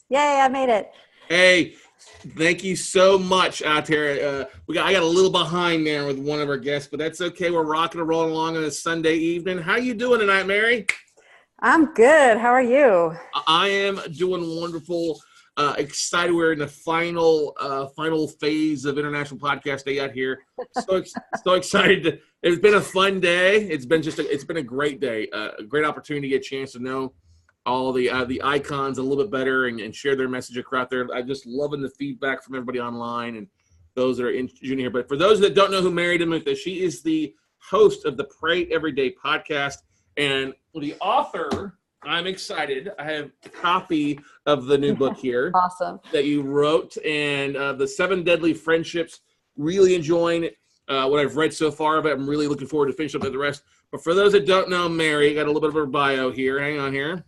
Yay, I made it. Hey, thank you so much out there. I got a little behind there with one of our guests, but that's okay. We're rocking and rolling along on a Sunday evening. How you doing tonight, Mary? I'm good. How are you? I am doing wonderful. Excited. We're in the final phase of International Podcast Day out here. So excited. It's been a fun day. It's been a great day. A great opportunity to get a chance to know all the icons a little bit better and share their message across there. I'm just loving the feedback from everybody online and those that are in here. But for those that don't know who Mary DeMuth is, she is the host of the Pray Everyday podcast and the author. I'm excited. I have a copy of the new book here. Awesome. That you wrote, and the 7 Deadly Friendships. Really enjoying what I've read so far of it. I'm really looking forward to finishing up the rest. But for those that don't know Mary, got a little bit of her bio here. Hang on here.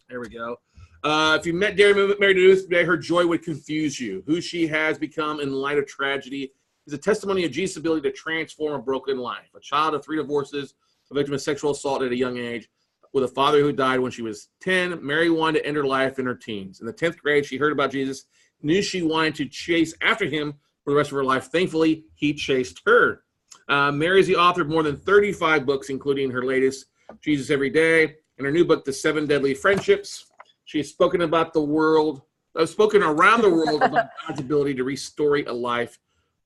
There we go. If you met Mary DeMuth today, her joy would confuse you. Who she has become in light of tragedy is a testimony of Jesus' ability to transform a broken life. A child of 3 divorces, a victim of sexual assault at a young age, with a father who died when she was 10, Mary wanted to end her life in her teens. In the 10th grade, she heard about Jesus, knew she wanted to chase after him for the rest of her life. Thankfully, he chased her. Mary is the author of more than 35 books, including her latest, Jesus Every Day, and her new book, The 7 Deadly Friendships. She has spoken around the world about God's ability to restore a life,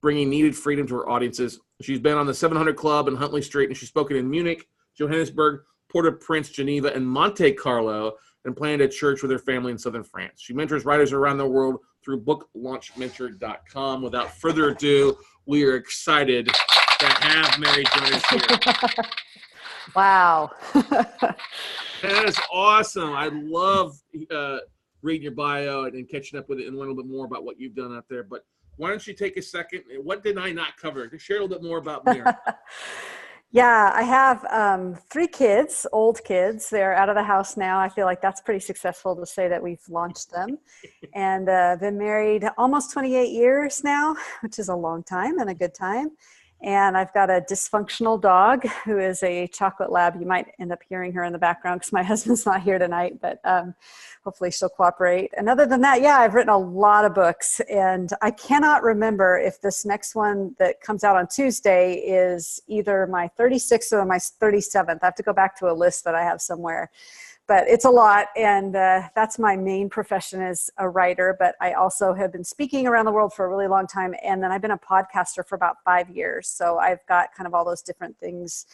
bringing needed freedom to her audiences. She's been on the 700 Club in Huntley Street, and she's spoken in Munich, Johannesburg, Port-au-Prince, Geneva, and Monte Carlo, and planned a church with her family in southern France. She mentors writers around the world through booklaunchmentor.com. Without further ado, we are excited to have Mary join us here. Wow. That is awesome. I love reading your bio and catching up with it and learn a little bit more about what you've done out there. But why don't you take a second? What did I not cover? Just share a little bit more about Mary. Yeah, I have 3 kids, old kids. They're out of the house now. I feel like that's pretty successful to say that we've launched them. And been married almost 28 years now, which is a long time and a good time. And I've got a dysfunctional dog who is a chocolate lab. You might end up hearing her in the background because my husband's not here tonight, but hopefully she'll cooperate. And other than that, yeah, I've written a lot of books. And I cannot remember if this next one that comes out on Tuesday is either my 36th or my 37th. I have to go back to a list that I have somewhere. But it's a lot, and that's my main profession as a writer, but I also have been speaking around the world for a really long time, and then I've been a podcaster for about 5 years, so I've got kind of all those different things,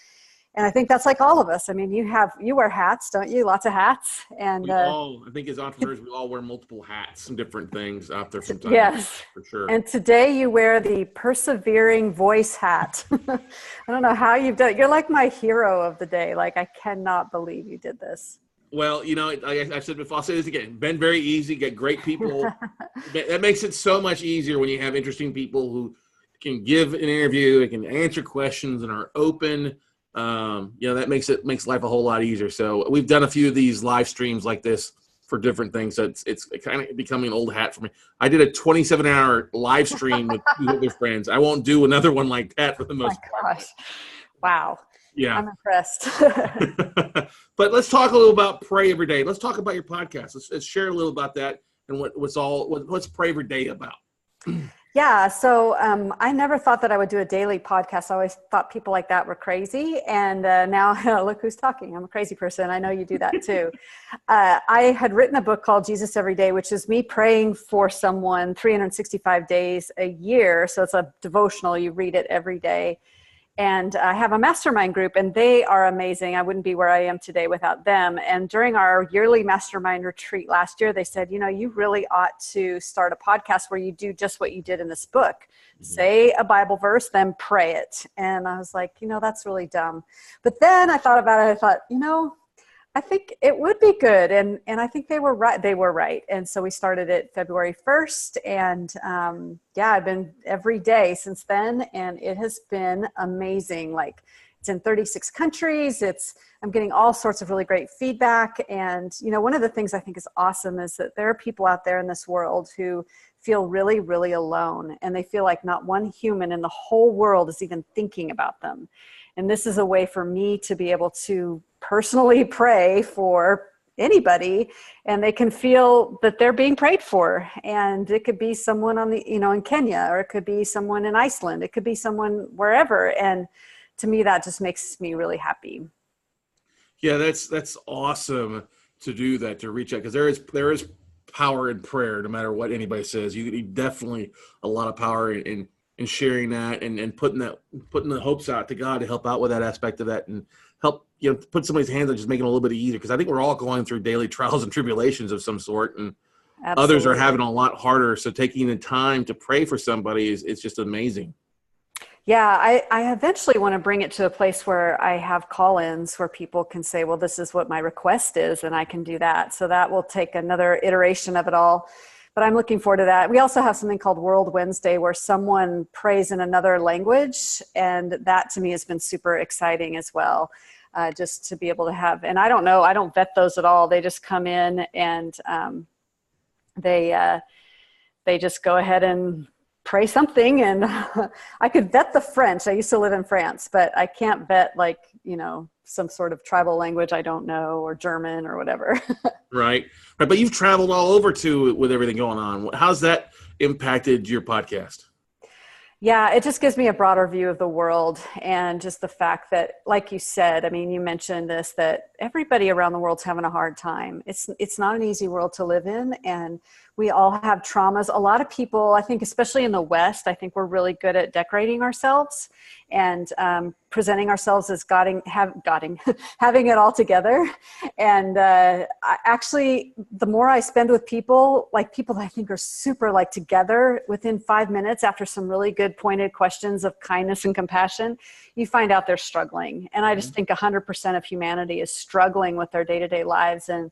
and I think that's like all of us. I mean, you wear hats, don't you? Lots of hats. And I think as entrepreneurs, we all wear multiple hats and different things out there sometimes. Yes, for sure. And today you wear the persevering voice hat. I don't know how you've done it. You're like my hero of the day. Like, I cannot believe you did this. Well, like I said before, I'll say this again. Been very easy. Get great people. That makes it so much easier when you have interesting people who can give an interview, and can answer questions, and are open. That makes life a whole lot easier. So we've done a few of these live streams like this for different things. So it's kind of becoming an old hat for me. I did a 27-hour live stream with 2 other friends. I won't do another one like that for the most part. Gosh. Wow. Yeah. I'm impressed. But let's talk a little about Pray Every Day. Let's talk about your podcast. Let's share a little about that and what's Pray Every Day about. Yeah. So I never thought that I would do a daily podcast. I always thought people like that were crazy. And now look who's talking. I'm a crazy person. I know you do that too. I had written a book called Jesus Every Day, which is me praying for someone 365 days a year. So it's a devotional. You read it every day. And I have a mastermind group, and they are amazing. I wouldn't be where I am today without them. And during our yearly mastermind retreat last year, they said, you really ought to start a podcast where you do just what you did in this book. Mm-hmm. Say a Bible verse, then pray it. And I was like, that's really dumb. But then I thought about it. I thought, I think it would be good. And I think they were right. They were right. And so we started it February 1st. And I've been every day since then. And it has been amazing. Like, it's in 36 countries. I'm getting all sorts of really great feedback. And, one of the things I think is awesome is that there are people out there in this world who feel really, really alone. And they feel like not one human in the whole world is even thinking about them. And this is a way for me to be able to personally pray for anybody, and they can feel that they're being prayed for. And it could be someone on the, in Kenya, or it could be someone in Iceland. It could be someone wherever. And to me, that just makes me really happy. Yeah, that's awesome to do that, to reach out, because there is power in prayer, no matter what anybody says. You definitely a lot of power in sharing that and putting the hopes out to God to help out with that aspect of that, and help put somebody's hands on, just making it a little bit easier, because I think we're all going through daily trials and tribulations of some sort, and Absolutely. Others are having a lot harder. So taking the time to pray for somebody is just amazing. Yeah, I eventually want to bring it to a place where I have call-ins where people can say, well, this is what my request is, and I can do that. So that will take another iteration of it all. But I'm looking forward to that. We also have something called World Wednesday, where someone prays in another language. And that to me has been super exciting as well, just to be able to have, and I don't know, I don't vet those at all. They just come in and they just go ahead and pray something. And I could vet the French. I used to live in France, but I can't vet some sort of tribal language I don't know, or German or whatever. Right. But you've traveled all over too with everything going on. How's that impacted your podcast? Yeah, it just gives me a broader view of the world, and just the fact that, like you said, I mean, you mentioned this, that everybody around the world's having a hard time. It's not an easy world to live in, and we all have traumas. A lot of people, I think, especially in the West, I think we're really good at decorating ourselves and presenting ourselves as having it all together. And actually, the more I spend with people that I think are super together, within 5 minutes after some really good pointed questions of kindness and compassion, you find out they're struggling. And I just think 100% of humanity is struggling with their day-to-day lives, and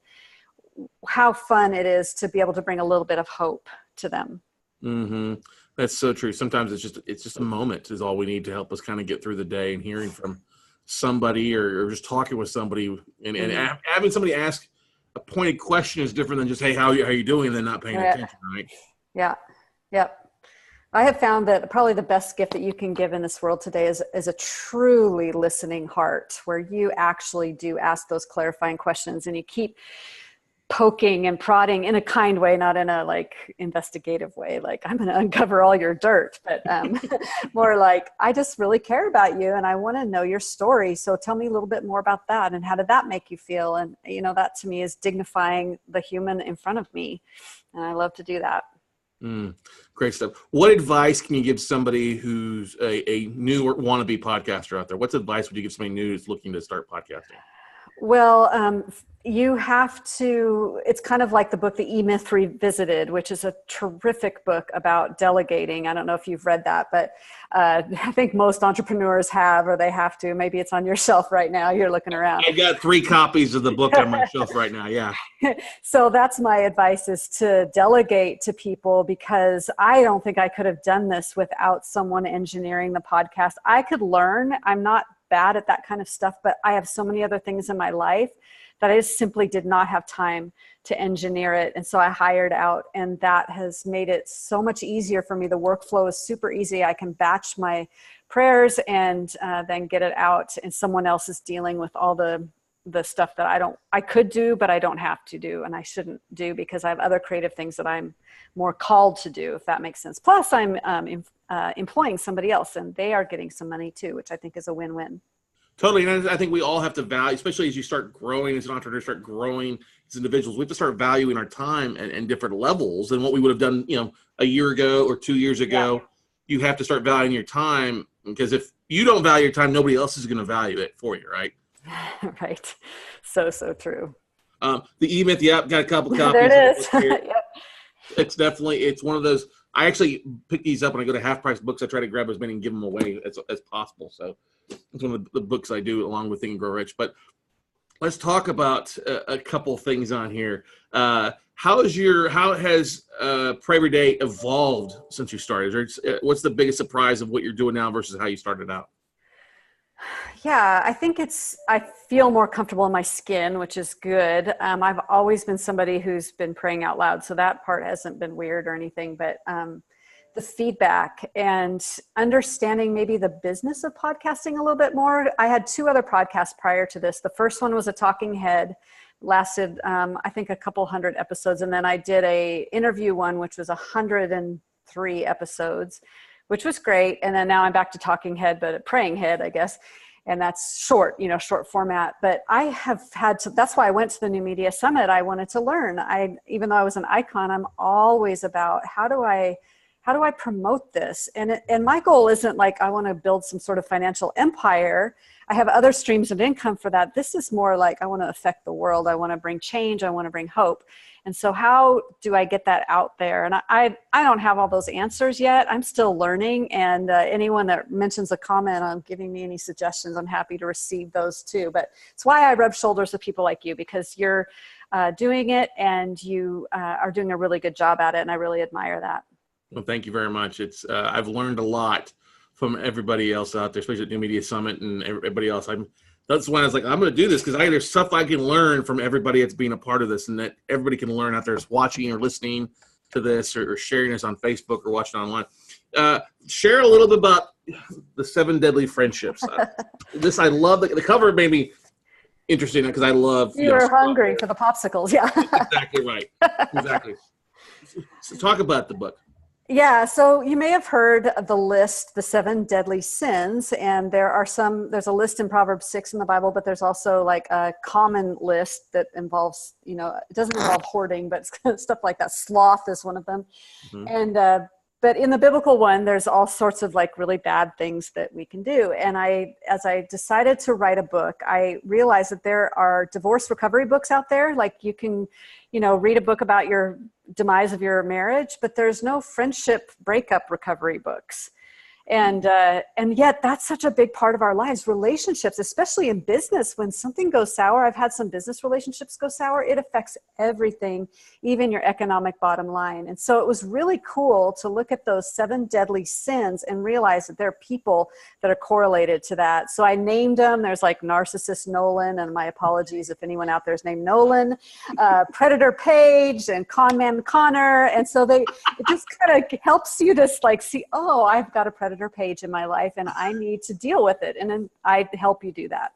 how fun it is to be able to bring a little bit of hope to them. Mm-hmm. That's so true. Sometimes it's just a moment is all we need to help us kind of get through the day, and hearing from somebody or just talking with somebody and having somebody ask a pointed question is different than just, hey, how are you doing? And then not paying attention. Right. Yeah. Yep. I have found that probably the best gift that you can give in this world today is a truly listening heart, where you actually do ask those clarifying questions, and you keep poking and prodding in a kind way, not in a investigative way, like I'm going to uncover all your dirt, but more like, I just really care about you and I want to know your story. So tell me a little bit more about that. And how did that make you feel? And that to me is dignifying the human in front of me. And I love to do that. Great stuff. What advice can you give somebody who's a new or wannabe podcaster out there? What advice would you give somebody new who's looking to start podcasting? Well, you have to, it's kind of like the book, The E-Myth Revisited, which is a terrific book about delegating. I don't know if you've read that, but I think most entrepreneurs have, or they have to. Maybe it's on your shelf right now. You're looking around. I've got 3 copies of the book on my shelf right now. Yeah. So that's my advice, is to delegate to people, because I don't think I could have done this without someone engineering the podcast. I could learn. I'm not bad at that kind of stuff, but I have so many other things in my life that I just simply did not have time to engineer it. And so I hired out, and that has made it so much easier for me. The workflow is super easy. I can batch my prayers and then get it out, and someone else is dealing with all the stuff that I could do, but I don't have to do, and I shouldn't do, because I have other creative things that I'm more called to do, if that makes sense. Plus I'm employing somebody else, and they are getting some money too, which I think is a win-win. Totally. And I think we all have to value, especially as you start growing as an entrepreneur, start growing as individuals, we have to start valuing our time and different levels than what we would have done, a year ago or 2 years ago. Yeah. You have to start valuing your time, because if you don't value your time, nobody else is going to value it for you. Right. Right. So true. The E-Myth, got a couple copies. There it is. Yep. It's one of those. I actually pick these up when I go to Half Price Books. I try to grab as many and give them away as possible. So it's one of the books I do along with Think and Grow Rich. But let's talk about a couple things on here. How has Pray Every Day evolved since you started? What's the biggest surprise of what you're doing now versus how you started out? Yeah, I think I feel more comfortable in my skin, which is good. I've always been somebody who's been praying out loud, so that part hasn't been weird or anything, but the feedback and understanding maybe the business of podcasting a little bit more. I had 2 other podcasts prior to this. The first one was a talking head lasted, I think, a couple hundred episodes. And then I did a interview one, which was 103 episodes, which was great. And then now I'm back to talking head, but a praying head, I guess. And that's short, short format. But I have had to, that's why I went to the New Media Summit. I wanted to learn. Even though I was an icon, I'm always about how do I promote this? And my goal isn't like, I want to build some sort of financial empire. I have other streams of income for that. This is more like, I want to affect the world. I want to bring change. I want to bring hope. And so how do I get that out there? And I don't have all those answers yet. I'm still learning. And anyone that mentions a comment on giving me any suggestions, I'm happy to receive those too. But it's why I rub shoulders with people like you, because you're doing it and you are doing a really good job at it. And I really admire that. Well, thank you very much. It's I've learned a lot from everybody else out there, especially at New Media Summit and everybody else. That's why I was like, I'm going to do this, because there's stuff I can learn from everybody that's being a part of this, and that everybody can learn out there that's watching or listening to this or sharing this on Facebook or watching online. Share a little bit about the 7 Deadly Friendships. I love the cover. Made me interesting because I love. You were hungry for the popsicles, yeah. Exactly right. Exactly. So talk about the book. Yeah, so you may have heard of the list, the 7 deadly sins, and there's a list in Proverbs 6 in the Bible, but there's also like a common list that involves, it doesn't involve hoarding, but it's stuff like that. Sloth is one of them. Mm-hmm. And, but in the biblical one, there's all sorts of like really bad things that we can do. And as I decided to write a book, I realized that there are divorce recovery books out there. Like you can, read a book about your demise of your marriage, but there's no friendship breakup recovery books. And yet that's such a big part of our lives, relationships, especially in business. When something goes sour, I've had some business relationships go sour, it affects everything, even your economic bottom line. And so it was really cool to look at those 7 deadly sins and realize that there are people that are correlated to that. So I named them. There's like narcissist Nolan, and my apologies if anyone out there is named Nolan, predator Paige, and con man Connor. And so it just kind of helps you to like see, oh, I've got a predator Page in my life and I need to deal with it, and then I help you do that.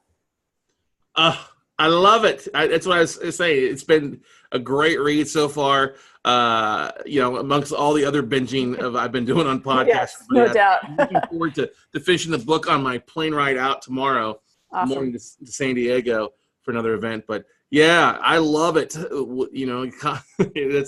I love it. That's what I was saying. It's been a great read so far. Amongst all the other binging I've been doing on podcasts. Yes, no doubt. I'm looking forward to finishing the book on my plane ride out tomorrow morning to San Diego for another event. But yeah, I love it. That's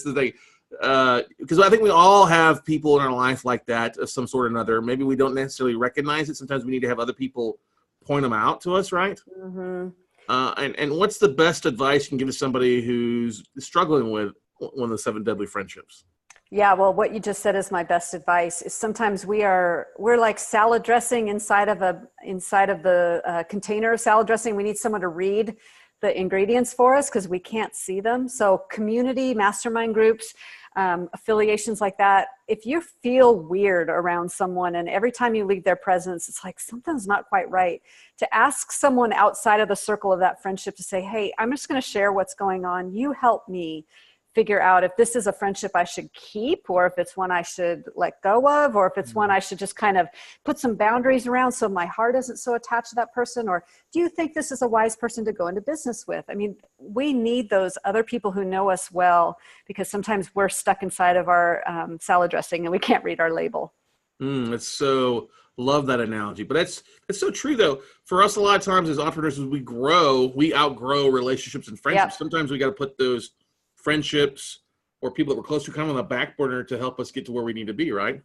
the thing. Because I think we all have people in our life like that of some sort or another. Maybe we don't necessarily recognize it. Sometimes we need to have other people point them out to us, right? Mm-hmm. And what's the best advice you can give to somebody who's struggling with one of the 7 deadly friendships? Yeah, well, what you just said is my best advice. Is sometimes we're like salad dressing inside of the container of salad dressing. We need someone to read the ingredients for us because we can't see them. So community, mastermind groups, affiliations like that, if you feel weird around someone and every time you leave their presence, it's like something's not quite right, to ask someone outside of the circle of that friendship to say, hey, I'm just going to share what's going on. You help me figure out if this is a friendship I should keep, or if it's one I should let go of, or if it's one I should just kind of put some boundaries around so my heart isn't so attached to that person. Or do you think this is a wise person to go into business with? I mean, we need those other people who know us well, because sometimes we're stuck inside of our salad dressing and we can't read our label. Love that analogy. But that's so true though. For us, a lot of times as entrepreneurs, as we outgrow relationships and friendships. Yep. Sometimes we got to put those friendships or people that we're close to kind of on the back burner to help us get to where we need to be, right?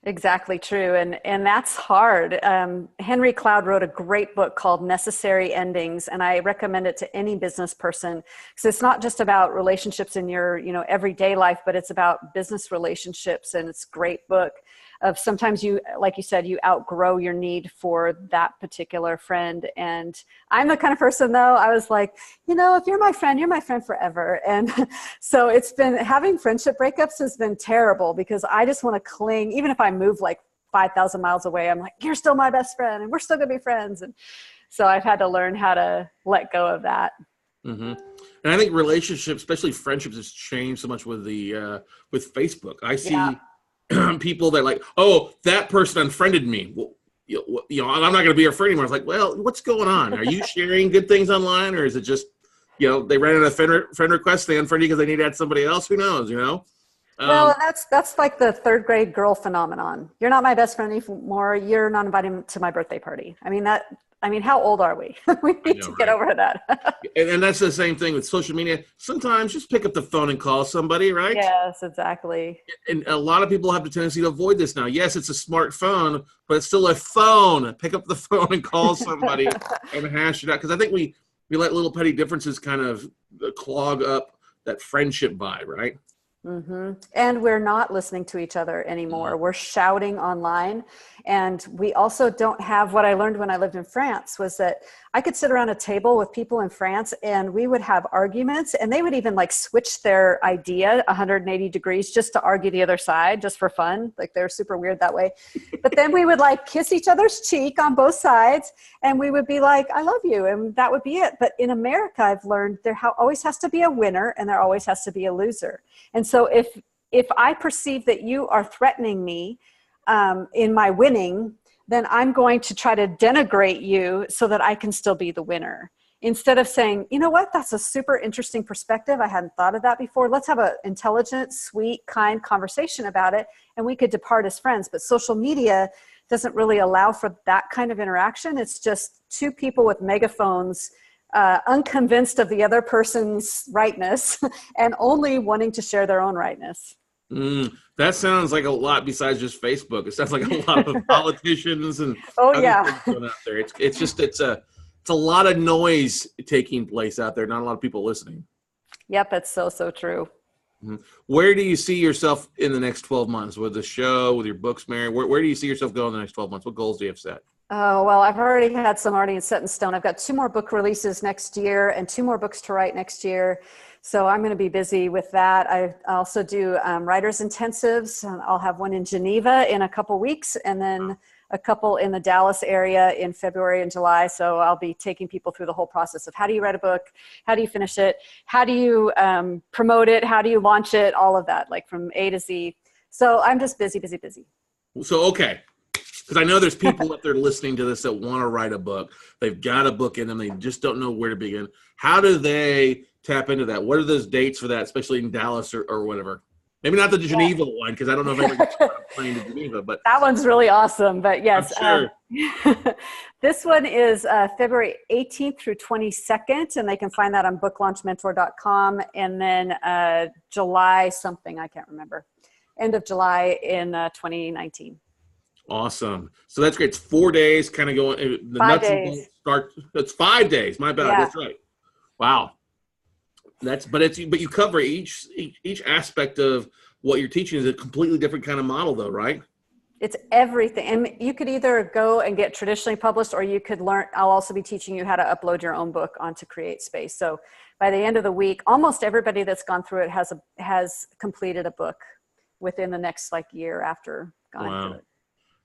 Exactly true. And that's hard. Henry Cloud wrote a great book called Necessary Endings, and I recommend it to any business person, because it's not just about relationships in your everyday life, but it's about business relationships. And it's a great book of sometimes you, like you said, you outgrow your need for that particular friend. And I'm the kind of person though, I was like, if you're my friend forever. And so it's been, having friendship breakups has been terrible, because I just want to cling, even if I move like 5,000 miles away, I'm like, you're still my best friend and we're still gonna be friends. And so I've had to learn how to let go of that. Mm-hmm. And I think relationships, especially friendships, has changed so much with with Facebook. I see people that like, oh, that person unfriended me. Well, I'm not going to be your friend anymore. It's like, well, what's going on? Are you sharing good things online, or is it just they ran out of friend requests. They unfriended because they need to add somebody else. Who knows? Well, that's like the third grade girl phenomenon. You're not my best friend anymore. You're not inviting me to my birthday party. I mean, how old are we? We need to get over that. and that's the same thing with social media. Sometimes just pick up the phone and call somebody, right? Yes, exactly. And a lot of people have the tendency to avoid this now. Yes, it's a smartphone, but it's still a phone. Pick up the phone and call somebody and hash it out. Because I think we let little petty differences kind of clog up that friendship vibe, right? Mm-hmm. And we're not listening to each other anymore. We're shouting online. And we also don't have what I learned when I lived in France was that I could sit around a table with people in France and we would have arguments, and they would even like switch their idea 180 degrees just to argue the other side, just for fun. Like they're super weird that way. But then we would like kiss each other's cheek on both sides and we would be like, I love you. And that would be it. But in America, I've learned there always has to be a winner and there always has to be a loser. And so if I perceive that you are threatening me in my winning, then I'm going to try to denigrate you so that I can still be the winner. Instead of saying, you know what, that's a super interesting perspective. I hadn't thought of that before. Let's have an intelligent, sweet, kind conversation about it, and we could depart as friends. But social media doesn't really allow for that kind of interaction. It's just two people with megaphones, unconvinced of the other person's rightness and only wanting to share their own rightness. That sounds like a lot besides just Facebook. It sounds like a lot of politicians and yeah, going out there. It's a lot of noise taking place out there. Not a lot of people listening. Yep, it's so true. Mm-hmm. Where do you see yourself in the next 12 months with the show, with your books, Mary? Where do you see yourself going in the next 12 months? What goals do you have set? Oh, well, I've already had some already set in stone. I've got 2 more book releases next year and 2 more books to write next year. So I'm going to be busy with that. I also do writers intensives. I'll have one in Geneva in a couple weeks and then a couple in the Dallas area in February and July. So I'll be taking people through the whole process of how do you write a book? How do you finish it? How do you promote it? How do you launch it? All of that, like from A to Z. So I'm just busy. So, okay. Because I know there's people up there listening to this that want to write a book. They've got a book in them. They just don't know where to begin. How do they tap into that? What are those dates for that, especially in Dallas or whatever? Maybe not the Geneva one, because I don't know if I ever get on a plane to Geneva. But that one's really awesome. But yes, I'm sure. This one is February 18th through 22nd, and they can find that on booklaunchmentor.com. And then July something, I can't remember. End of July in 2019. Awesome. So that's great. It's 4 days, kind of going. The 5 days. Start. That's 5 days. My bad. Yeah. That's right. Wow. But you cover each aspect of what you're teaching is a completely different kind of model, though, right? It's everything. And you could either go and get traditionally published, or you could learn. I'll also be teaching you how to upload your own book onto CreateSpace. So by the end of the week, almost everybody that's gone through it has completed a book within the next year after going through it.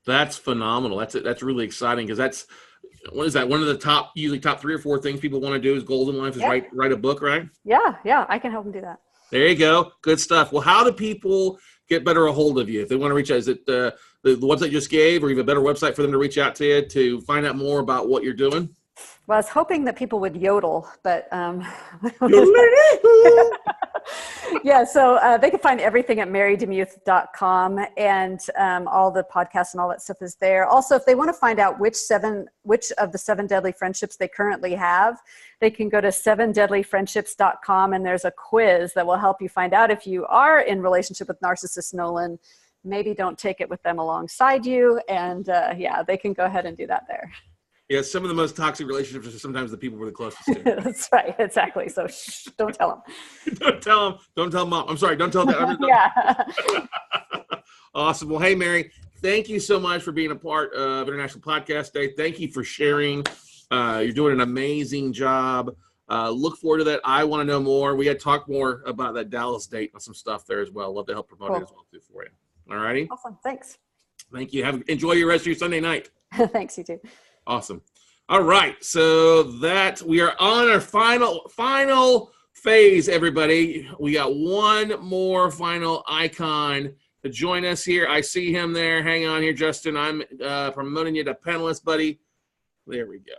That's phenomenal. That's really exciting, because what is that? One of the usually top 3 or 4 things people want to do is goals in life is write a book, right? Yeah. I can help them do that. There you go. Good stuff. Well, how do people get better a hold of you if they want to reach out? Is it the website you just gave, or even a better website for them to reach out to you to find out more about what you're doing? Well, I was hoping that people would yodel, but yeah, so they can find everything at marydemuth.com, and all the podcasts and all that stuff is there. Also, if they want to find out which of the 7 deadly friendships they currently have, they can go to 7deadlyfriendships.com, and there's a quiz that will help you find out if you are in relationship with narcissist Nolan. Maybe don't take it with them alongside you, and they can go ahead and do that there. Yeah, some of the most toxic relationships are sometimes the people we're the closest to. That's right, exactly. So don't tell them. Don't tell mom. I'm sorry, don't tell that. Yeah. Awesome. Well, hey, Mary, thank you so much for being a part of International Podcast Day. Thank you for sharing. You're doing an amazing job. Look forward to that. I want to know more. We got to talk more about that Dallas date and some stuff there as well. Love to help promote it as well too for you. All righty. Awesome. Thanks. Thank you. Enjoy your rest of your Sunday night. Thanks, you too. Awesome. All right. So that we are on our final phase, everybody. We got one more final icon to join us here. I see him there. Hang on here, Justin. I'm promoting you to panelist, buddy. There we go.